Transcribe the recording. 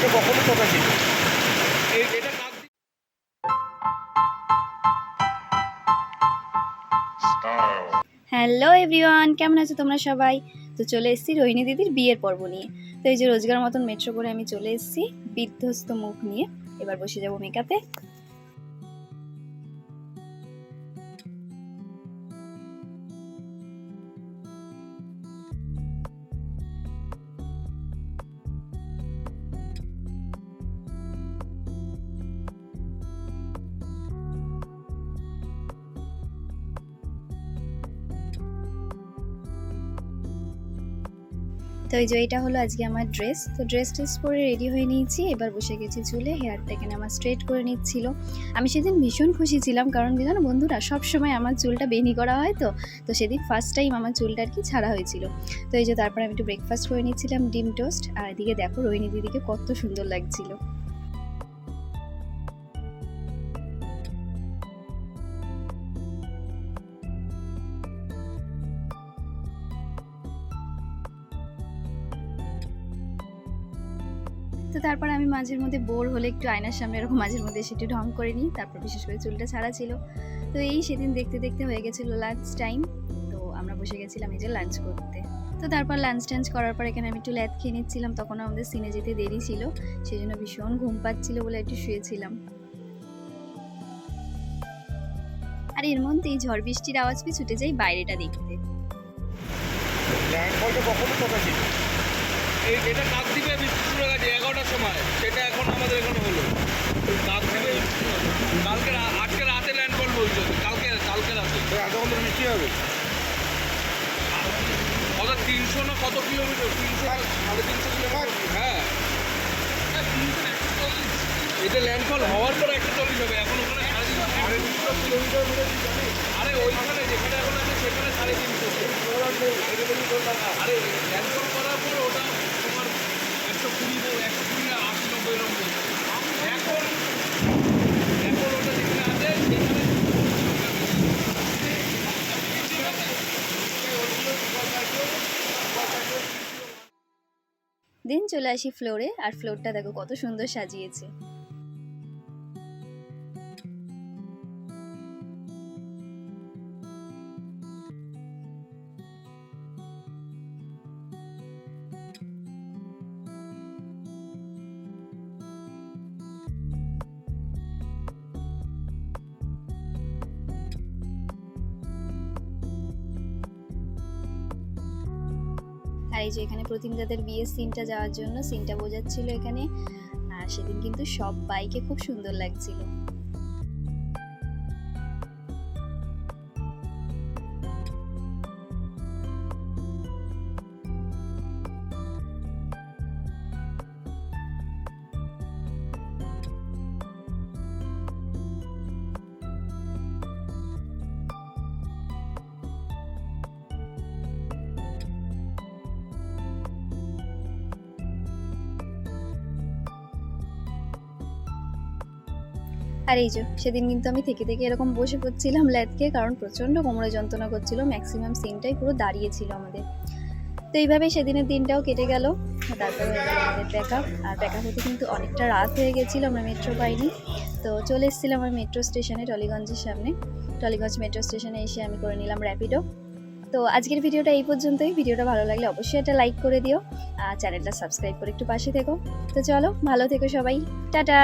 বলতে কখনো কথা ছিল এটা কাক হ্যালো এভরিওয়ান, কেমন আছো তোমরা সবাই? তো চলে এসেছি রোহিণী দিদির বিয়ের পর্ব নিয়ে। তো এই যে রোজগার মতন মেট্রো করে আমি চলে এসেছি বিধ্বস্ত মুখ নিয়ে। এবার বসে যাবো মেকআপে। তো এই যে এটা হলো আজকে আমার ড্রেস। তো ড্রেস পরে রেডি হয়ে নিয়েছি। এবার বসে গেছি চুলে। হেয়ারটা এখানে আমার স্ট্রেট করে নিচ্ছিল। আমি সেদিন ভীষণ খুশি ছিলাম, কারণ জানো বন্ধুরা, সবসময় আমার চুলটা বেনি করা হয়। তো সেদিন ফার্স্ট টাইম আমার চুলটা আর কি ছাড়া হয়েছিল। তো এই যে তারপর আমি একটু ব্রেকফাস্ট করে নিচ্ছিলাম, ডিম টোস্ট। আর এদিকে দেখো রোহিণী দিদিকে কত সুন্দর লাগছিল। তো তারপর আমি মাঝের মধ্যে বোর হলে একটু আয়নার সামনে এরকম মাঝের মধ্যে এসে একটু ঢং করে নিই। তারপর বিশেষ করে চুলটা ছাড়া ছিল। তো এই সেদিন দেখতে দেখতে হয়ে গেছিলো লাঞ্চ টাইম। তো আমরা বসে গেছিলাম এই যে লাঞ্চ করতে। তো তারপর লাঞ্চ টাঞ্চ করার পর এখানে আমি একটু ল্যাদ খেয়ে নিচ্ছিলাম। তখন আমাদের সিনে যেতে দেরি ছিল, সেই জন্য ভীষণ ঘুম পাচ্ছিল বলে একটু শুয়েছিলাম। আর এর মধ্যেই ঝড় বৃষ্টির আওয়াজ পেয়ে ছুটে যাই বাইরেটা দেখতে। ল্যান্ড বলতে কখনো কথা ছিল এটা কাকদ্বীপে বৃষ্টি শুরু হয়ে গেছে 11টার সময়, সেটা এখন আমাদের এখানে হলো। কাকদ্বীপে কালকে আজকে রাতে ল্যান্ডফল বলছে, কালকে রাতে এতক্ষণ তো বৃষ্টি হবে। কত 300 না কত কিলোমিটার, 300 350 কিলোমিটার। হ্যাঁ, এটা ল্যান্ডফল হওয়ার পর 140 হবে। এখন ওখানে 350 কিলোমিটার। আরে ওইখানে যেখানে এখন আছে সেখানে 350। আরে ল্যান্ডফল করার পর ওটা তোমার 120 না 80 90 এরকম। এখন ওটা যেখানে আছে সেখানে দিন চলে আসি ফ্লোরে। আর ফ্লোরটা দেখো কত সুন্দর সাজিয়েছে। আর এই যে এখানে প্রতিম দাদের বিয়ের সিনটা যাওয়ার জন্য সিনটা বোঝাচ্ছিল এখানে। আর সেদিন কিন্তু সব বাইকে খুব সুন্দর লাগছিল। আর এই যে সেদিন কিন্তু আমি থেকে থেকে এরকম বসে পড়ছিলাম ল্যাদকে, কারণ প্রচণ্ড কোমরে যন্ত্রণা করছিল। ম্যাক্সিমাম সিনটাই পুরো দাঁড়িয়েছিল আমাদের। তো এইভাবেই সেদিনের দিনটাও কেটে গেল। তারপরে হয়ে গেল আমাদের প্যাকআপ। আর প্যাকআপ হতে কিন্তু অনেকটা রাত হয়ে গেছিলো, আমরা মেট্রো পাইনি। তো চলে এসেছিলাম আমার মেট্রো স্টেশনে, টলিগঞ্জের সামনে। টলিগঞ্জ মেট্রো স্টেশনে এসে আমি করে নিলাম র্যাপিডো। তো আজকের ভিডিওটা এই পর্যন্তই। ভিডিওটা ভালো লাগলে অবশ্যই একটা লাইক করে দিও। আর চ্যানেলটা সাবস্ক্রাইব করে একটু পাশে থেকো। তো চলো, ভালো থেকো সবাই। টাটা।